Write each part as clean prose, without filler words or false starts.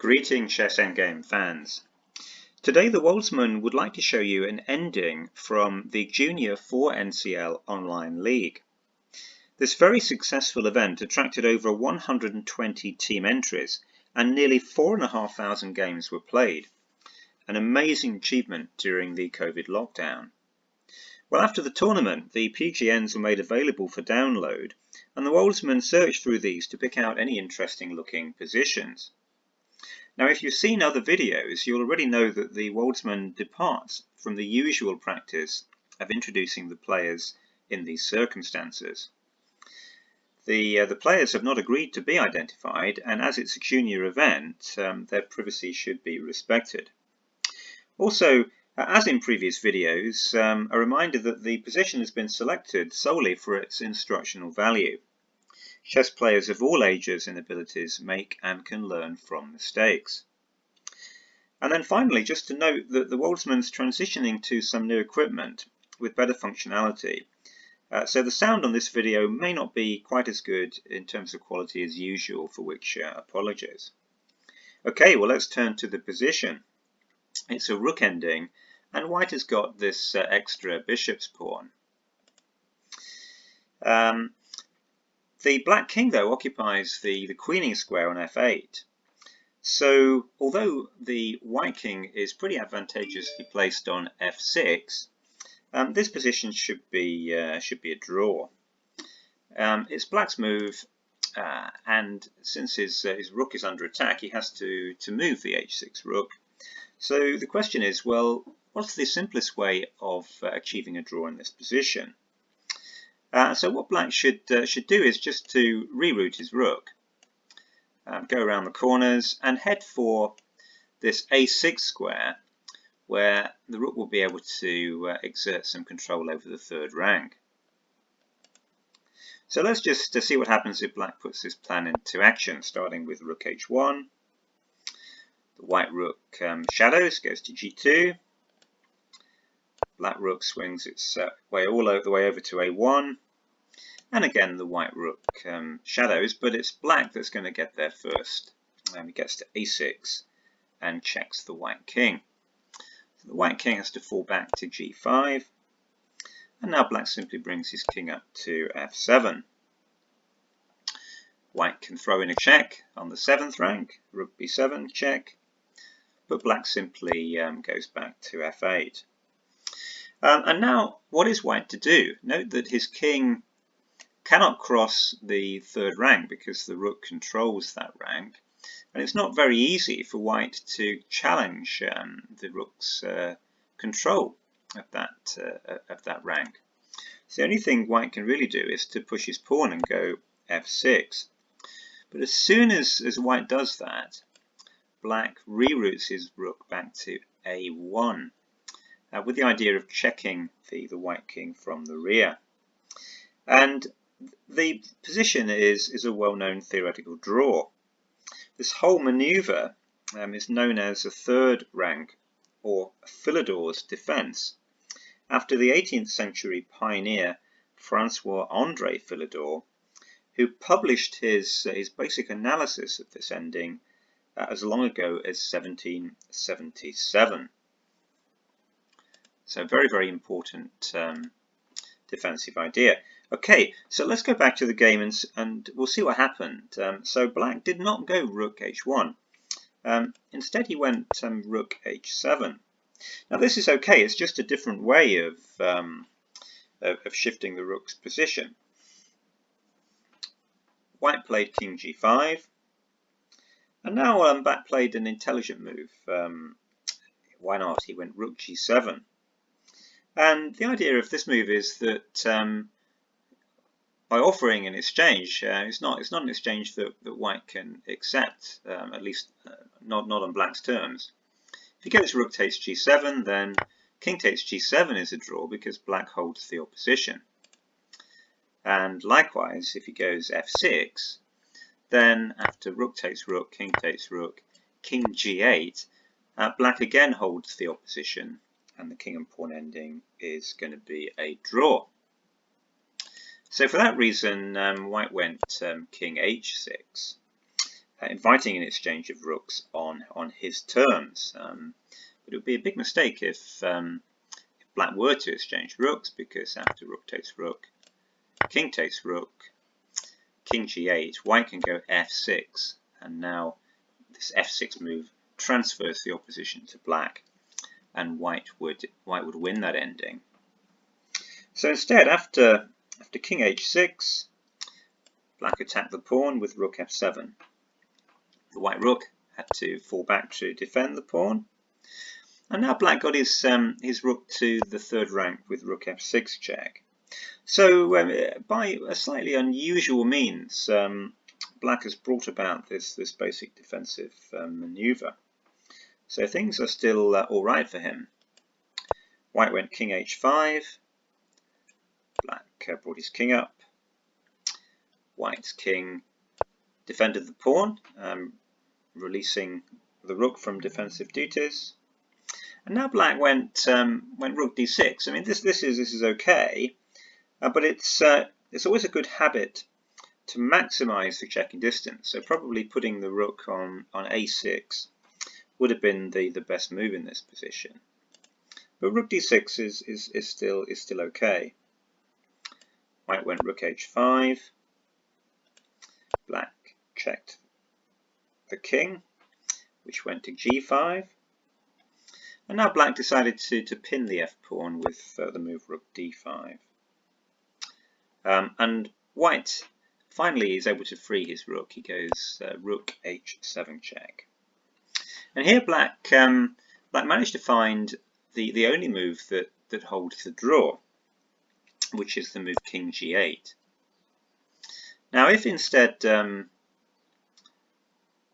Greeting chess endgame fans. Today the Woldsman would like to show you an ending from the Junior 4NCL Online League. This very successful event attracted over 120 team entries and nearly 4,500 games were played. An amazing achievement during the COVID lockdown. Well, after the tournament, the PGNs were made available for download, and the Woldsman searched through these to pick out any interesting looking positions. Now, if you've seen other videos, you'll already know that the Woldsman departs from the usual practice of introducing the players in these circumstances. The players have not agreed to be identified, and as it's a junior event, their privacy should be respected. Also, as in previous videos, a reminder that the position has been selected solely for its instructional value. Chess players of all ages and abilities make and can learn from mistakes. And then finally, just to note that the Woldsman's transitioning to some new equipment with better functionality. So the sound on this video may not be quite as good in terms of quality as usual, for which apologies. Okay, well, let's turn to the position. It's a rook ending, and white has got this extra bishop's pawn. The black king, though, occupies the queening square on f8. So, although the white king is pretty advantageously placed on f6, this position should be a draw. It's black's move, and since his rook is under attack, he has to move the h6 rook. So the question is, well, what's the simplest way of achieving a draw in this position? So what black should do is just to reroute his rook, go around the corners and head for this a6 square, where the rook will be able to exert some control over the third rank. So let's just see what happens if black puts this plan into action, starting with rook h1. The white rook shadows, goes to g2. Black rook swings its way all the way over to a1. And again, the white rook shadows, but it's black that's going to get there first. He gets to a6 and checks the white king. So the white king has to fall back to g5. And now black simply brings his king up to f7. White can throw in a check on the 7th rank, rook b7, check. But black simply goes back to f8. And now, what is white to do? Note that his king cannot cross the third rank because the rook controls that rank, and it's not very easy for white to challenge the rook's control of that rank. So the only thing white can really do is to push his pawn and go f6. But as soon as white does that, black reroutes his rook back to a1 with the idea of checking the white king from the rear. And the position is a well-known theoretical draw. This whole maneuver is known as a third rank, or Philidor's defense, after the 18th century pioneer Francois-André Philidor, who published his basic analysis of this ending as long ago as 1777. So very, very important defensive idea. Okay, so let's go back to the game and we'll see what happened. So black did not go rook h1. Instead he went rook h7. Now this is okay, it's just a different way of shifting the rook's position. White played king g5. And now black played an intelligent move. Why not? He went rook g7. And the idea of this move is that by offering an exchange, it's not an exchange that white can accept, at least not on black's terms. If he goes rook takes g7, then king takes g7 is a draw because black holds the opposition. And likewise, if he goes f6, then after rook takes rook, king takes rook, king g8, black again holds the opposition, and the king and pawn ending is going to be a draw. So for that reason, white went king h6. inviting an exchange of rooks on his terms. But it would be a big mistake if black were to exchange rooks, because after rook takes rook, king takes rook, king g8, white can go f6, and now this f6 move transfers the opposition to black, and white would win that ending. So instead, after king h6, black attacked the pawn with rook f7. The white rook had to fall back to defend the pawn, and now black got his rook to the third rank with rook f6 check. So by a slightly unusual means, black has brought about this basic defensive maneuver. So things are still all right for him. White went king h5. Black brought his king up. White's king defended the pawn, releasing the rook from defensive duties. And now black went rook d6. I mean, this is okay, but it's always a good habit to maximize the checking distance. So probably putting the rook on a6 would have been the best move in this position. But rook d6 is still okay. White went rook h5. Black checked the king, which went to g5. And now black decided to pin the f-pawn with the move rook d5. And white finally is able to free his rook. He goes rook h7 check. And here black managed to find the only move that holds the draw, which is the move king g8. Now if instead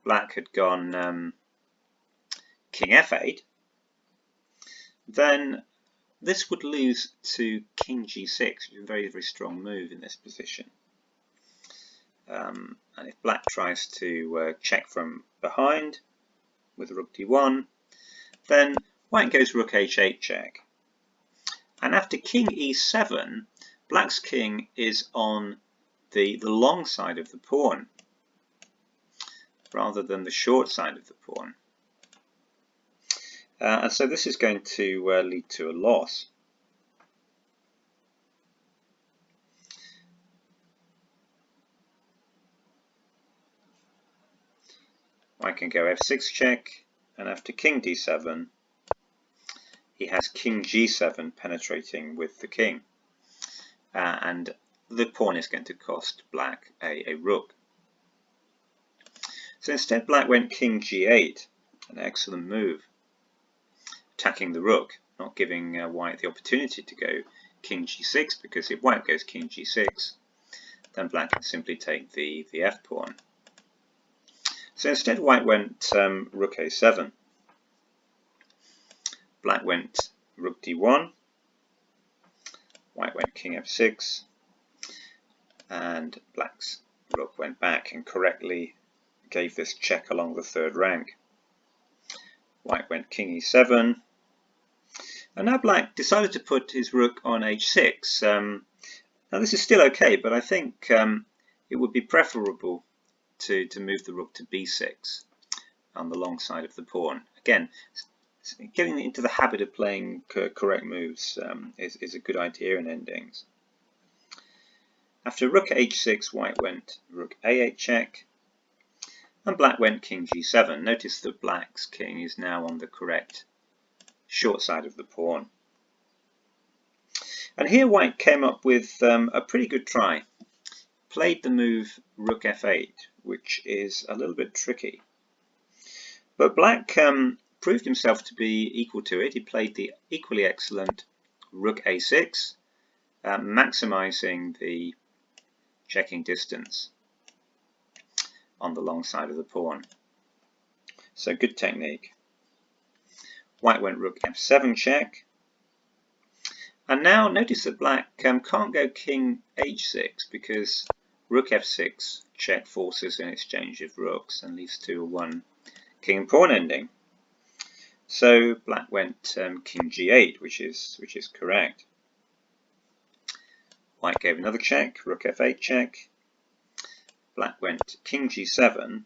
black had gone king f8, then this would lose to king g6, which is a very, very strong move in this position. And if black tries to check from behind with rook d1, then white goes rook h8 check. And after king e7, black's king is on the long side of the pawn rather than the short side of the pawn. And so this is going to lead to a loss. White can go f6 check, and after king d7, he has king g7 penetrating with the king. And the pawn is going to cost black a rook. So instead black went king g8, an excellent move, attacking the rook, not giving white the opportunity to go king g6, because if white goes king g6, then black can simply take the f-pawn. So instead white went rook a7. Black went rook d1. White went king f6. And black's rook went back and correctly gave this check along the third rank. White went king e7. And now black decided to put his rook on h6. Now this is still okay, but I think it would be preferable to move the rook to b6 on the long side of the pawn. Again, getting into the habit of playing correct moves is a good idea in endings. After rook h6, white went rook a8 check, and black went king g7. Notice that black's king is now on the correct short side of the pawn. And here white came up with a pretty good try. Played the move rook f8, which is a little bit tricky. But black proved himself to be equal to it. He played the equally excellent rook a6, maximizing the checking distance on the long side of the pawn. So good technique. White went rook f7 check. And now notice that black can't go king h6 because rook f6 check forces an exchange of rooks and leads to a one king and pawn ending. So black went king g8, which is correct. White gave another check, rook f8 check. Black went king g7,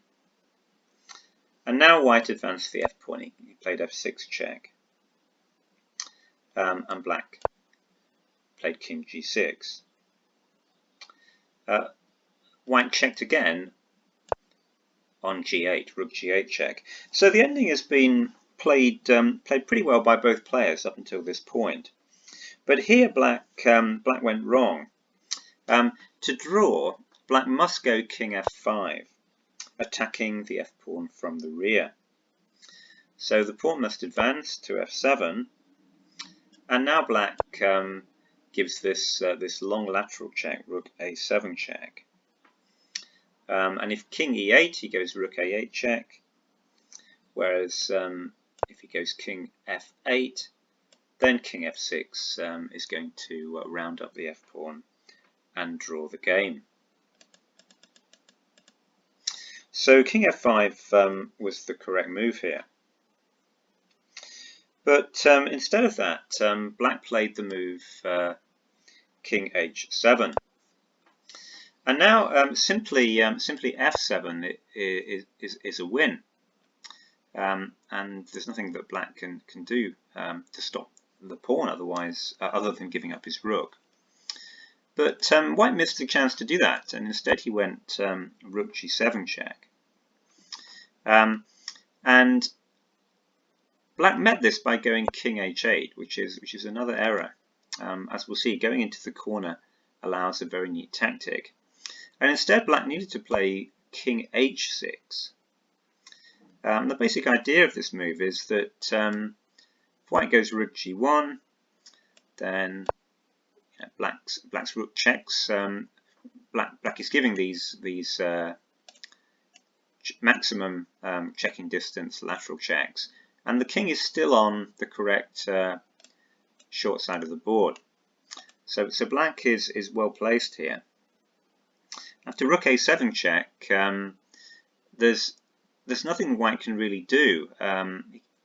And now white advanced the f pawn. He played f6 check, and black played king g6. White checked again on g8, rook g8 check. So the ending has been played pretty well by both players up until this point. But here black went wrong. To draw, black must go king f5, attacking the f pawn from the rear. So the pawn must advance to f7, and now black gives this long lateral check, rook a7 check. And if king e8, he goes rook a8 check, whereas if he goes king f8, then king f6 is going to round up the f pawn and draw the game. So king f5 was the correct move here. But instead of that, black played the move king h7. And now simply f7 is a win. And there's nothing that black can do to stop the pawn other than giving up his rook. But white missed the chance to do that, and instead he went rook g7 check. And black met this by going king h8, which is another error. As we'll see, going into the corner allows a very neat tactic. And instead black needed to play king h6. The basic idea of this move is that if white goes rook g1, then black's rook checks. Black is giving these maximum checking distance lateral checks, and the king is still on the correct short side of the board. So black is well placed here. After rook a7 check, there's nothing white can really do.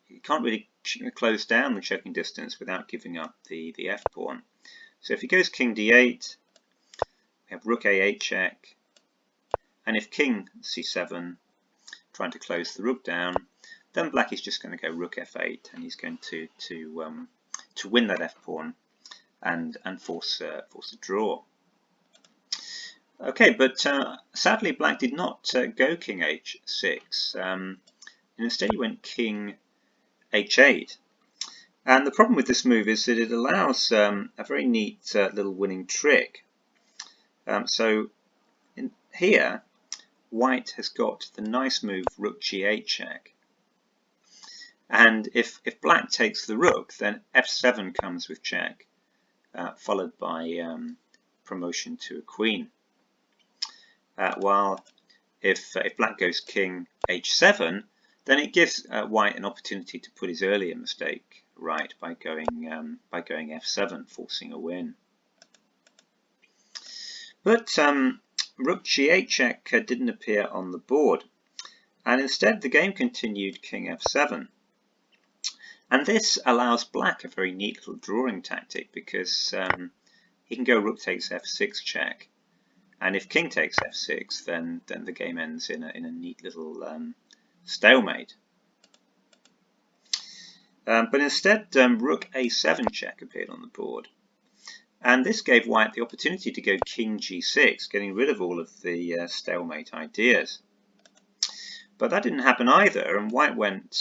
He can't really close down the checking distance without giving up the f pawn. So if he goes king d8, we have rook a8 check, and if king c7, trying to close the rook down, then black is just going to go rook f8, and he's going to win that f pawn and force a draw. Okay, but sadly black did not go king h6, and instead he went king h8. And the problem with this move is that it allows a very neat little winning trick. So in here, white has got the nice move rook g8 check. And if black takes the rook, then f7 comes with check, followed by promotion to a queen. While if black goes king h7, then it gives white an opportunity to put his earlier mistake right by going f7, forcing a win. But rook g8 check didn't appear on the board, and instead the game continued king f7. And this allows black a very neat little drawing tactic, because he can go rook takes f6 check, and if king takes f6, then the game ends in a neat little stalemate. But instead, rook a7 check appeared on the board, and this gave white the opportunity to go king g6, getting rid of all of the stalemate ideas. But that didn't happen either, and white went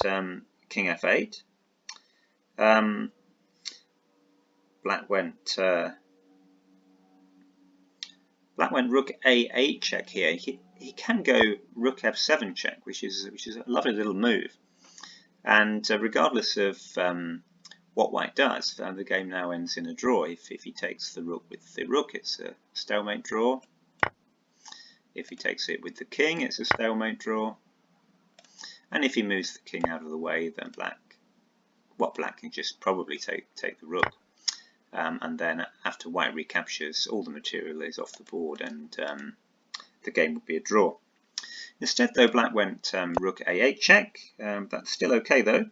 king f8. Black went rook a8 check here. He can go rook f7 check, which is a lovely little move. And regardless of what white does, the game now ends in a draw. If he takes the rook with the rook, it's a stalemate draw. If he takes it with the king, it's a stalemate draw. And if he moves the king out of the way, then black can just probably take the rook. And then after white recaptures, all the material is off the board, and the game would be a draw. Instead, though, black went rook a8 check. That's still okay, though.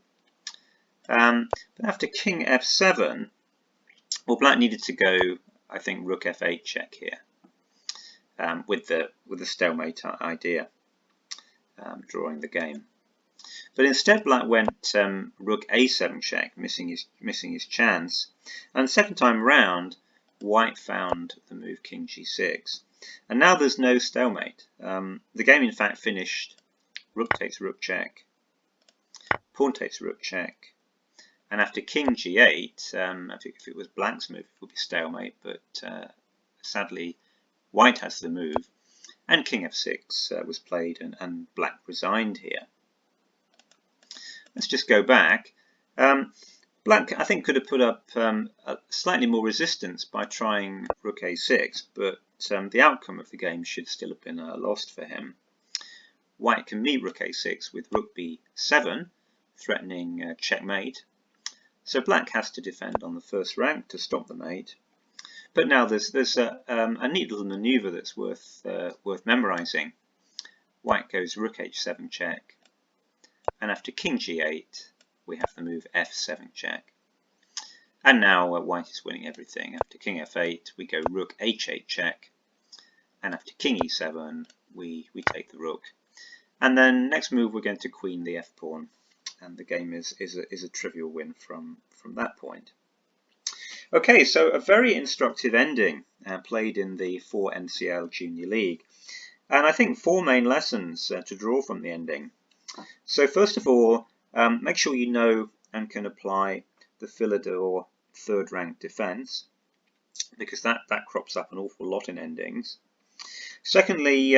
But after king f7, well, black needed to go, I think, rook f8 check here, with the stalemate idea, drawing the game. But instead Black went Rook A7 check, missing his chance. And the second time round, White found the move King G6. And now there's no stalemate. The game in fact finished Rook takes Rook check, Pawn takes Rook check, and after King G8, if it was Black's move, it would be stalemate, but sadly White has the move, and King F6 was played, and Black resigned here. Let's just go back. Black, I think, could have put up slightly more resistance by trying Rook A6, but the outcome of the game should still have been lost for him. White can meet Rook A6 with Rook B7, threatening checkmate. So Black has to defend on the first rank to stop the mate. But now there's a neat little maneuver that's worth memorizing. White goes Rook H7 check, and after King G8, we have the move F7 check. And now White is winning everything. After King F8, we go Rook H8 check, and after King E7, we take the Rook. And then next move we're going to Queen the F pawn, and the game is a trivial win from that point. Okay, so a very instructive ending played in the 4NCL Junior League, and I think 4 main lessons to draw from the ending. So first of all, make sure you know and can apply the Philidor third rank defense, because that crops up an awful lot in endings. Secondly,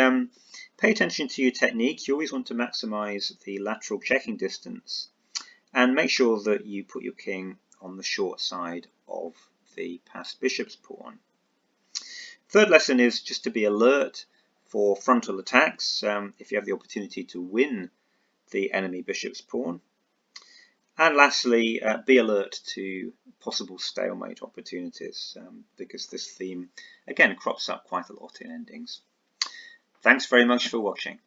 pay attention to your technique. You always want to maximize the lateral checking distance, and make sure that you put your king on the short side of the passed bishop's pawn. Third lesson is just to be alert for frontal attacks if you have the opportunity to win the enemy bishop's pawn. And lastly, be alert to possible stalemate opportunities, because this theme again crops up quite a lot in endings. Thanks very much for watching.